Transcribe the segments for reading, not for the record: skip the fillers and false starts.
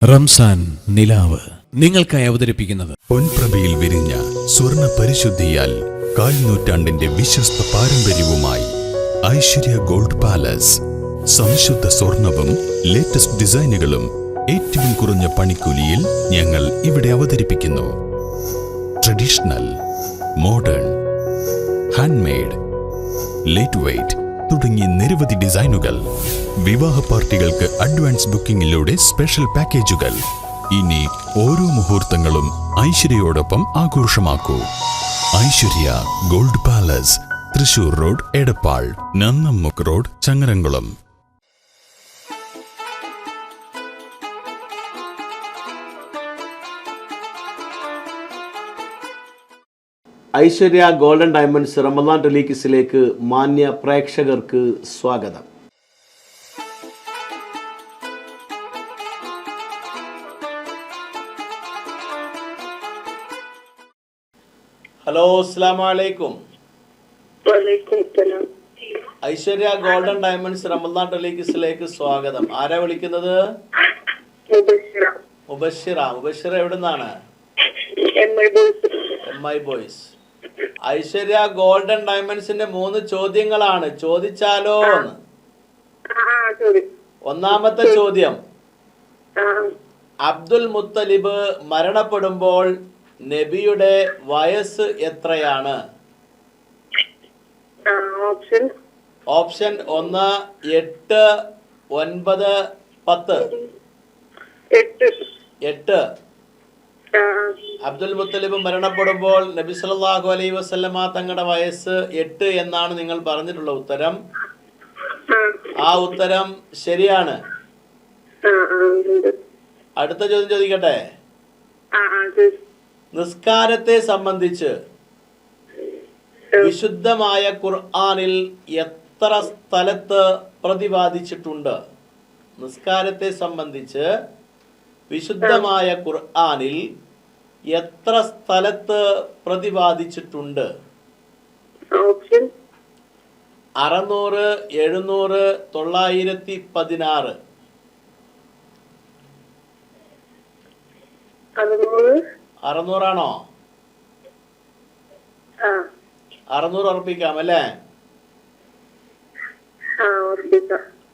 റംസാൻ നിലാവ് നിങ്ങൾക്കായി അവതരിപ്പിക്കുന്നത് പൊൻപ്രഭയിൽ വിരിഞ്ഞ സ്വർണ്ണ പരിശുദ്ധിയാൽ കാൽനൂറ്റാണ്ടിന്റെ വിശ്വസ്ത പാരമ്പര്യവുമായി ഐശ്വര്യ ഗോൾഡ് പാലസ്. സംശുദ്ധ സ്വർണവും ലേറ്റസ്റ്റ് ഡിസൈനുകളും ഏറ്റവും കുറഞ്ഞ പണിക്കൂലിയിൽ ഞങ്ങൾ ഇവിടെ അവതരിപ്പിക്കുന്നു. Traditional, modern, handmade, light weight തുടങ്ങിയ നിരവധി ഡിസൈനുകൾ. വിവാഹ പാർട്ടികൾക്ക് അഡ്വാൻസ് ബുക്കിംഗിലൂടെ സ്പെഷ്യൽ പാക്കേജുകൾ. ഇനി ഓരോ മുഹൂർത്തങ്ങളും ഐശ്വര്യയോടൊപ്പം ആഘോഷമാക്കൂ. Aishwarya gold palace, Thrissur road, Edappal, Nannammukku road, Changaramkulam. Aishwarya golden diamonds Ramadan ടെലികിസിലേക്ക് മാന്യ പ്രേക്ഷകർക്ക് സ്വാഗതം. ഹലോ, അസ്സലാമു അലൈക്കും. ഐശ്വര്യ ഗോൾഡൻ ഡയമണ്ട്സ് റമദാൻ ടെലികിസിലേക്ക് സ്വാഗതം. ആരാ വിളിക്കുന്നത്? മുബഷിറ. മുബഷിറ എവിടുന്നാണ്? MI boys. ഐശ്വര്യ ഗോൾഡൻ ഡയമണ്ട്സിന്റെ 3 ചോദ്യങ്ങളാണ്. ചോദിച്ചാലോ? ഒന്നാമത്തെ ചോദ്യം, അബ്ദുൽ മുത്തലിബ് മരണപ്പെടുമ്പോൾ നബിയുടെ വയസ്സ് എത്രയാണ്? ഓപ്ഷൻ 1 8, 9, 10. 8. അബ്ദുൽ മുത്തലിബ് മരണപ്പെടുമ്പോൾ നബി സല്ലല്ലാഹു അലൈഹി വസല്ലമ തങ്ങളുടെ വയസ്സ് 8 എന്നാണ് നിങ്ങൾ പറഞ്ഞിട്ടുള്ള ഉത്തരം. ആ ഉത്തരം ശരിയാണ്. അടുത്ത ചോദ്യം ചോദിക്കട്ടെ. നിസ്കാരത്തെ സംബന്ധിച്ച് വിശുദ്ധമായ ഖുർആനിൽ എത്ര സ്ഥലത്ത് പ്രതിപാദിച്ചിട്ടുണ്ട്? നിസ്കാരത്തെ സംബന്ധിച്ച് വിശുദ്ധമായ ഖുർആനിൽ എത്ര സ്ഥലത്ത് പ്രതിപാദിച്ചിട്ടുണ്ട്? 600, 700, 916. 600 ആണോ? 600 ഉറപ്പിക്കാം അല്ലേ?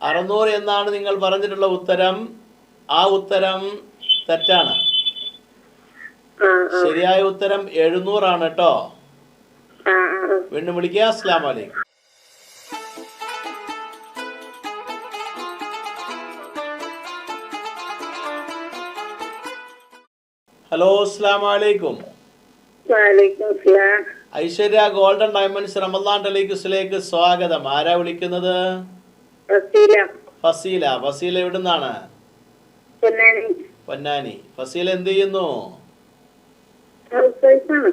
600 എന്നാണ് നിങ്ങൾ പറഞ്ഞിട്ടുള്ള ഉത്തരം. ആ ഉത്തരം തെറ്റാണ്. ശരിയായ ഉത്തരം 700 ആണ് കേട്ടോ. വീണ്ടും വിളിക്കുക. അസ്സലാമു അലൈക്കും. ഹലോ, അസ്സലാമു അലൈക്കും. ഐശ്വര്യ ഗോൾഡൻ ഡയമണ്ട്സ് റമദാൻ ടെലികിസിലേക്ക് സ്വാഗതം. ആരാ വിളിക്കുന്നത്? ഫസീല. ഫസീല എവിടുന്നാണ്? പൊന്നാനി. ഫസീല എന്ത് ചെയ്യുന്നു?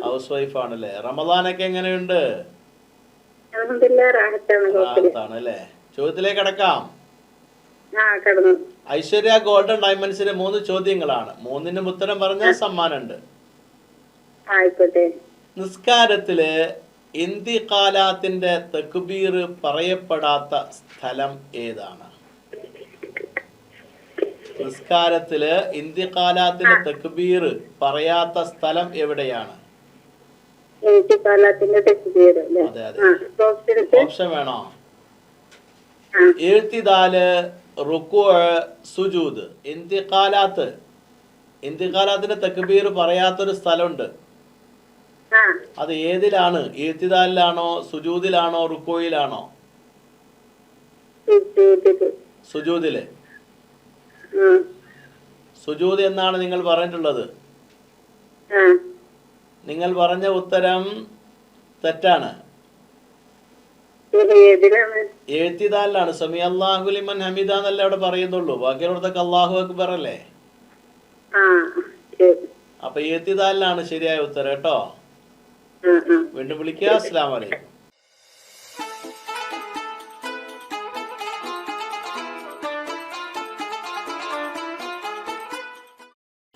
ഹൗസ് വൈഫ് ആണല്ലേ. റമദാനൊക്കെ എങ്ങനെയുണ്ട്? അല്ലേ? ചോദ്യത്തിലേക്ക് കടക്കാം. ഐശ്വര്യ ഗോൾഡൻ ഡയമണ്ട്സിന്റെ 3 ചോദ്യങ്ങളാണ്. 3നും ഉത്തരം പറഞ്ഞാൽ സമ്മാനമുണ്ട്. നിസ്കാരത്തില് ഇന്തിഖാലാത്തിന്റെ തക്ബീർ പറയപ്പെടാത്ത സ്ഥലം ഏതാണ്? നിസ്കാരത്തില് ഇന്തിഖാലാത്തിന്റെ തക്ബീർ പറയാത്ത സ്ഥലം എവിടെയാണ്? അതെ അതെ. ഓപ്ഷൻ വേണോ? ഇഴ്തിദാല്, റുക്കൂ, സുജൂദ്. ഇന്തിഖാലാത്തിന്റെ തക്ബീർ പറയാത്തൊരു സ്ഥലമുണ്ട്. അത് ഏതിലാണ്? ഇഴ്തിദാലിലാണോ, സുജൂദിലാണോ, റുക്കോയിലാണോ? സുജൂദില്. സുജൂദ് എന്നാണ് നിങ്ങൾ പറഞ്ഞിട്ടുള്ളത്. നിങ്ങൾ പറഞ്ഞ ഉത്തരം തെറ്റാണ്. എഴുത്തിദാലിലാണ്. സമി അല്ലാഹു ലിമൻ ഹമീദ എന്നല്ല അവിടെ പറയുന്നുള്ളൂ. ബാക്കിയുള്ളതൊക്കെ അല്ലാഹു അക്ബർ അല്ലേ? അപ്പൊ എഴുത്തിദാലിലാണ് ശരിയായ ഉത്തരം കേട്ടോ. വീണ്ടും വിളിക്കുക. അസ്സലാമു അലൈക്കും.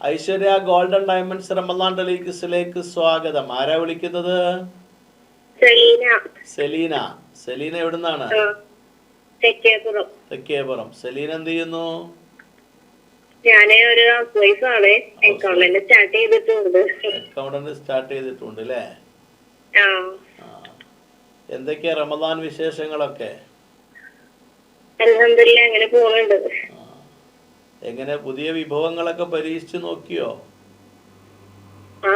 ഐശ്വര്യ ഗോൾഡൻ ഡയമണ്ട്സ് റമദാൻ ടെലികിസിലേക്ക് സ്വാഗതം. ആരാ വിളിക്കുന്നത്? സെലീന. സെലീന എവിടുന്നാണ്? തെക്കേപുറം. സെലീന എന്ത് ചെയ്യുന്നു? ഞാന് ഒരു ഹൗസ് വൈഫാണ്. അക്കൗണ്ടന്റ് സ്റ്റാർട്ട് ചെയ്തിട്ടുണ്ട്. അക്കൗണ്ടന്റ് സ്റ്റാർട്ട് ചെയ്തിട്ടുണ്ട് അല്ലേ? ആ, എന്തൊക്കെയാ റമദാൻ വിശേഷങ്ങളൊക്കെ? അൽഹംദുലില്ലാ അങ്ങനെ പോകുന്നുണ്ട്. എങ്ങനെ പുതിയ വിഭവങ്ങളൊക്കെ പരീക്ഷിച്ചു നോക്കിയോ? ആ,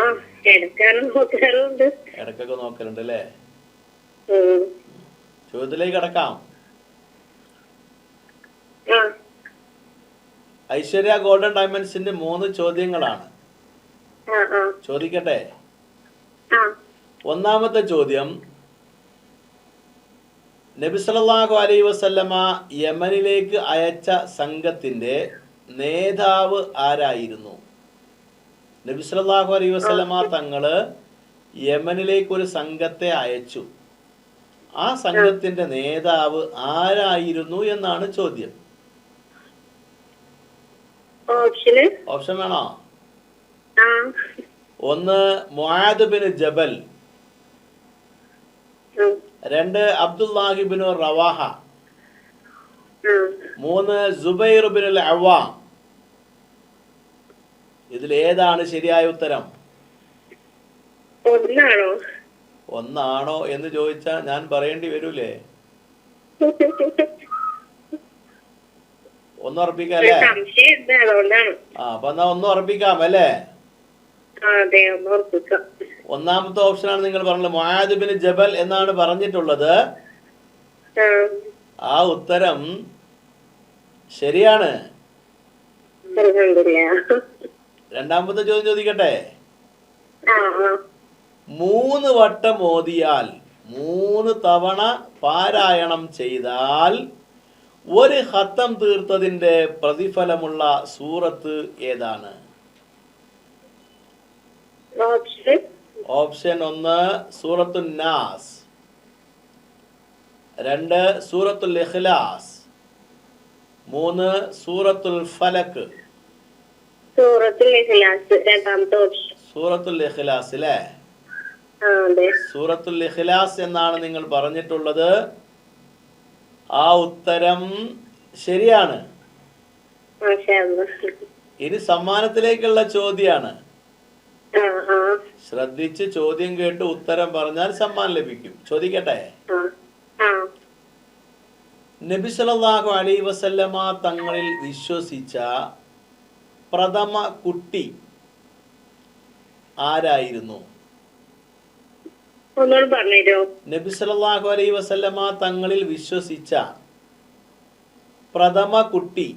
എടുക്കാനും നോക്കാറുണ്ട്. ഇടക്കൊക്കെ നോക്കലുണ്ട് അല്ലേ? ഉം. ചോദ്യത്തിലേക്ക് കടക്കാം. ആ, ഐശ്വര്യ ഗോൾഡൻ ഡയമണ്ട്സിന്റെ 3 ചോദ്യങ്ങളാണ്. ആ, ആ, ചോദിക്കട്ടെ. ആ. ഒന്നാമത്തെ ചോദ്യം, നബി സല്ലല്ലാഹു അലൈഹി വസല്ലമ യമനിലേക്ക് അയച്ച സംഘത്തിന്റെ നേതാവ് ആരായിരുന്നു? നബി സല്ലല്ലാഹു അലൈഹി വസല്ലമ തങ്ങള് യമനിലേക്ക് ഒരു സംഘത്തെ അയച്ചു. ആ സംഘത്തിന്റെ നേതാവ് ആരായിരുന്നു എന്നാണ് ചോദ്യം. ഓപ്ഷന്? ഓപ്ഷൻ വേണോ? ആ, 1 മുആദ് ബിൻ ജബൽ, ഉം, 2 അബ്ദുല്ലാഹി ബിൻ റവാഹ, ഉം. 3 സുബൈർ ബിൻ അൽ അവ്വാം. ഇതിൽ ഏതാണ് ശരിയായ ഉത്തരം? ഒന്നാണോ? ഒന്നാണോ എന്ന് ചോദിച്ചാൽ ഞാൻ പറയേണ്ടി വരൂലേ? ഒന്ന് ഉറപ്പിക്കാം അല്ലേ? സംശയം ഉണ്ട്, അതുകൊണ്ടാണ്. അപ്പൊ എന്നാ ഒന്ന് ഉറപ്പിക്കാം അല്ലേ? ആ, അതെ, ഒന്ന് ഉറപ്പിക്കാം. ഒന്നാമത്തെ ഓപ്ഷനാണ് നിങ്ങൾ പറഞ്ഞത്, മുആദ് ബിൻ ജബൽ എന്നാണ് പറഞ്ഞിട്ടുള്ളത്. ആ, ആ ഉത്തരം ശരിയാണ്. അൽഹംദുലില്ലാ. രണ്ടാമത്തെ ചോദ്യം ചോദിക്കട്ടെ. ആ, ആ. 3 വട്ടം ഓതിയാൽ 3 തവണ പാരായണം ചെയ്താൽ ഒരു ഖത്തം തീർത്തതിന്റെ പ്രതിഫലമുള്ള സൂറത്ത് ഏതാണ്? ഓപ്ഷൻ? ഓപ്ഷൻ 1 സൂറത്തുൻ നാസ്, 2 സൂറത്തുൽ ഇഖ്ലാസ്, 3 സൂറത്തുൽ ഫലക്ക്. സൂറത്തുൽ ഇഖ്ലാസ് രണ്ടാമത്തെ ഓപ്ഷൻ. സൂറത്തുൽ ഇഖ്ലാസ് അല്ലേ? ആ, അതെ. സൂറത്തുൽ ഇഖ്ലാസ് എന്നാണ് നിങ്ങൾ പറഞ്ഞിട്ടുള്ളത്. ആ ഉത്തരം ശരിയാണ്. മാഷാ അല്ലാഹ്. ഇനി സമ്മാനത്തിലേക്കുള്ള ചോദ്യമാണ്. ആ, ആ, ശ്രദ്ധിച്ച് ചോദ്യം കേട്ട് ഉത്തരം പറഞ്ഞാൽ സമ്മാനം ലഭിക്കും. ചോദിക്കട്ടെ. ആ, ആ. നബി സല്ലല്ലാഹു അലൈഹി വസല്ലമ തങ്ങളിൽ വിശ്വസിച്ച പ്രഥമ കുട്ടി ആരായിരുന്നു? ഒന്നുകൂടി പറഞ്ഞോ. നബി സല്ലല്ലാഹു അലൈഹി വസല്ലമ തങ്ങളിൽ വിശ്വസിച്ച പ്രഥമ കുട്ടി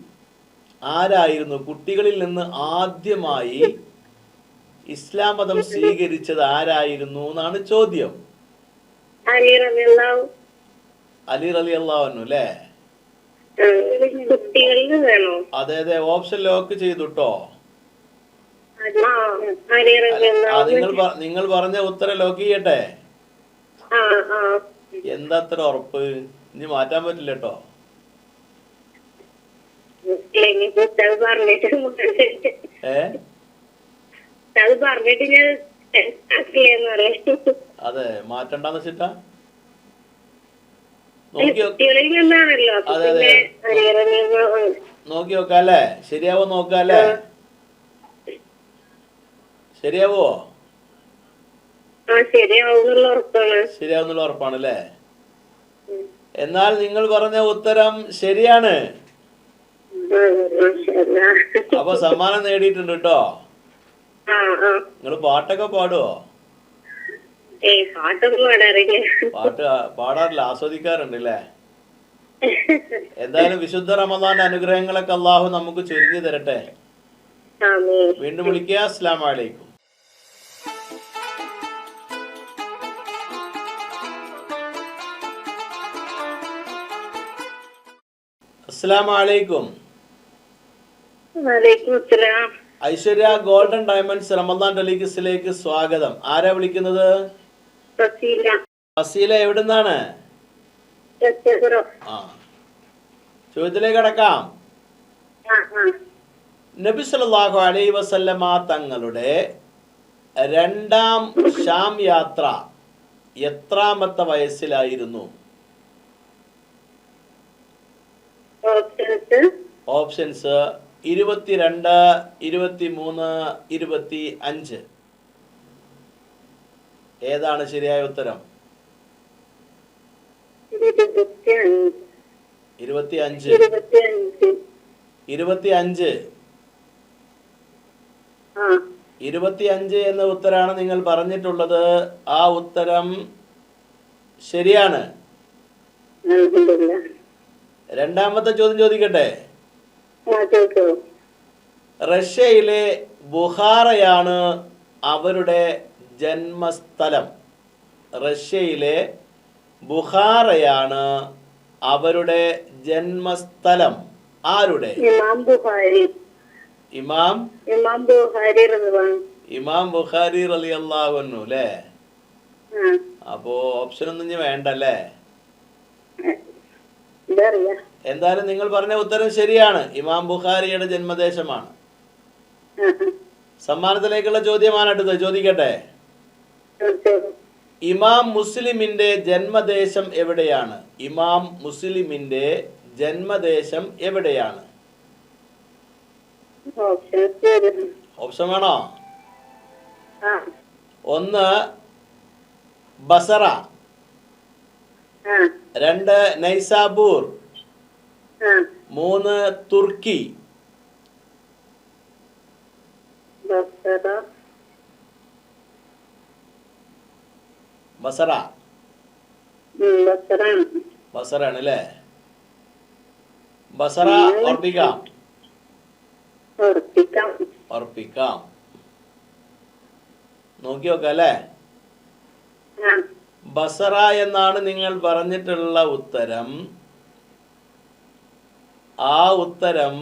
ആരായിരുന്നു? കുട്ടികളിൽ നിന്ന് ആദ്യമായി ഇസ്ലാം മതം സ്വീകരിച്ചത് ആരായിരുന്നു എന്നാണ് ചോദ്യം. അലി റളിയല്ലാഹു. അലി റളിയല്ലാഹു അൻഹു അല്ലേ? കുട്ടികളിൽ വേണോ? അതെ അതെ, ഓപ്ഷൻ ലോക്ക് ചെയ്തുട്ടോ. ആ, അലി റളിയല്ലാഹു. നിങ്ങൾ പറഞ്ഞ ഉത്തരം ലോക്ക് ചെയ്യട്ടെ. ആ, ആ. എന്താ അത്ര ഉറപ്പ്? ഇനി മാറ്റാൻ പറ്റില്ല കേട്ടോ. അത് പറഞ്ഞിട്ട് അത് പറഞ്ഞിട്ട് ഞാൻ ആക്കില്ലെന്ന് പറയാം. അതെ, മാറ്റണ്ടെന്ന് വെച്ചിട്ടാ. കുട്ടികളിൽ നിന്നാണല്ലോ. അതെ അതെ, പിന്നെ അലി റളിയല്ലാഹു. നോക്കി നോക്കാം അല്ലേ? ശരിയാവോ നോക്കാം അല്ലേ? ശരിയാവോ? ആ, ശരിയാവുന്നുള്ള ഉറപ്പാണ്. ശരിയാവുന്നുള്ള ഉറപ്പാണ് അല്ലേ? എന്നാൽ നിങ്ങൾ പറഞ്ഞ ഉത്തരം ശരിയാണ്. അപ്പൊ സമ്മാനം നേടിയിട്ടുണ്ട് കേട്ടോ. ആ, ആ. നിങ്ങൾ പാട്ടൊക്കെ പാടുവോ? പാട്ടൊന്നും പാടാറില്ല. പാട്ട് പാടാറില്ല, ആസ്വദിക്കാറുണ്ട് അല്ലേ? എന്തായാലും വിശുദ്ധ റമദാന്റെ അനുഗ്രഹങ്ങളൊക്കെ അള്ളാഹു നമുക്ക് ചുരുങ്ങി തരട്ടെ. ആമീൻ. വീണ്ടും വിളിക്കുക. അസ്സലാമു അലൈക്കും. അസ്സലാമു അലൈക്കും. വലൈക്കും അസ്സലാം. ഐശ്വര്യ ഗോൾഡൻ ഡയമണ്ട്സ് റമദാൻ ടെലികിസിലേക്ക് സ്വാഗതം. ആരാ വിളിക്കുന്നത്? ഫസീല. ഫസീല എവിടുന്നാണ്? രത്നപുരം. ആ, ചോദ്യത്തിലേക്ക് കടക്കാം. ആ, ആ. നബി സല്ലല്ലാഹു അലൈഹി വസല്ലമ തങ്ങളുടെ 2ാം ഷാം യാത്ര എത്രാമത്തെ വയസ്സിലായിരുന്നു? ഓപ്ഷൻസ്? ഓപ്ഷൻസ് 22, 23, 25. ഏതാണ് ശരിയായ ഉത്തരം? 25. 25 എന്ന ഉത്തരാണ് നിങ്ങൾ പറഞ്ഞിട്ടുള്ളത്. ആ ഉത്തരം ശരിയാണ്. രണ്ടാമത്തെ ചോദ്യം ചോദിക്കട്ടെ? റഷ്യയിലെ ബുഖാറയാണ് അവരുടെ ജന്മസ്ഥലം. റഷ്യയിലെ ബുഖാറയാണ് അവരുടെ ജന്മസ്ഥലം. ആരുടെ? ഇമാം ബുഖാരി റളിയല്ലാഹു അൻഹു അല്ലേ? അപ്പോ ഓപ്ഷൻ ഒന്നും ഇനി വേണ്ടല്ലേ? എന്തായാലും നിങ്ങൾ പറഞ്ഞ ഉത്തരം ശരിയാണ്. ഇമാം ബുഖാരിയുടെ ജന്മദേശമാണ്. സമ്മാനത്തിലേക്കുള്ള ചോദ്യമാണ് അടുത്തത്. ചോദിക്കട്ടെ? ഇമാം മുസ്ലിമിന്റെ ജന്മദേശം എവിടെയാണ്? ഇമാം മുസ്ലിമിന്റെ ജന്മദേശം എവിടെയാണ്? ഓപ്ഷൻ വേണോ? 1 ബസറ, 2 നൈസാബൂർ, 3 തുർക്കി. ബസറ ബസറാണ് അല്ലേ? ബസറ ഉറപ്പിക്കാം? ഉറപ്പിക്കാം. നോക്കി നോക്കാം അല്ലേ? ബസറ എന്നാണ് നിങ്ങൾ പറഞ്ഞിട്ടുള്ള ഉത്തരം. ആ ഉത്തരം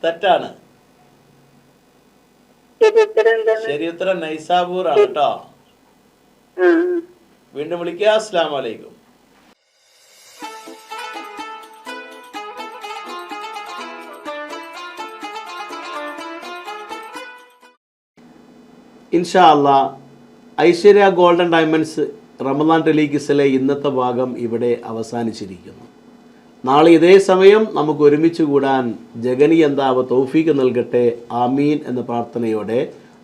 തെറ്റാണ്. ശരി ഉത്തരം നൈസാബൂർ ആണ് കേട്ടോ. വീണ്ടും വിളിക്കുക. അസ്സലാമു അലൈക്കും. ഇൻഷാ അല്ലാ ഐശ്വര്യ ഗോൾഡൻ ഡയമണ്ട്സ് റമദാൻ ടെലികിസിലെ ഇന്നത്തെ ഭാഗം ഇവിടെ അവസാനിച്ചിരിക്കുന്നു. നാളെ ഇതേ സമയം നമുക്ക് ഒരുമിച്ച് കൂടാൻ ജഗനിയന്താവ് തൗഫീഖ് നൽകട്ടെ. ആമീൻ എന്ന പ്രാർത്ഥനയോടെ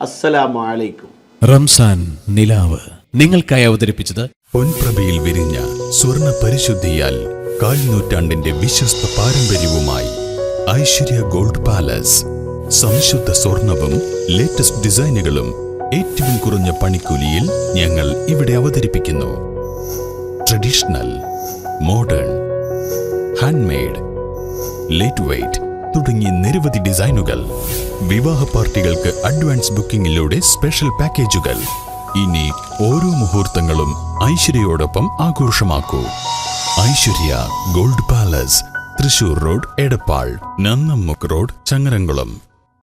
അസ്സലാമു അലൈക്കും. റംസാൻ നിലാവ് നിങ്ങൾക്കായി അവതരിപ്പിച്ചത് പൊൻപ്രഭയിൽ വിരിഞ്ഞ സ്വർണ്ണ പരിശുദ്ധിയാൽ 4 നൂറ്റാണ്ടിന്റെ വിശ്വസ്ത പാരമ്പര്യവുമായി ഐശ്വര്യ ഗോൾഡ് പാലസ്. സംശുദ്ധ സ്വർണവും ലേറ്റസ്റ്റ് ഡിസൈനുകളും ഏറ്റവും കുറഞ്ഞ പണിക്കൂലിയിൽ ഞങ്ങൾ ഇവിടെ അവതരിപ്പിക്കുന്നു. Traditional, modern, handmade, light weight തുടങ്ങിയ നിരവധി ഡിസൈനുകൾ. വിവാഹ പാർട്ടികൾക്ക് അഡ്വാൻസ് ബുക്കിംഗിലൂടെ സ്പെഷ്യൽ പാക്കേജുകൾ. ഇനി ഓരോ മുഹൂർത്തങ്ങളും ഐശ്വര്യയോടൊപ്പം ആഘോഷമാക്കൂ. Aishwarya gold palace, Thrissur road, Edappal, Nannammukku road, Changaramkulam.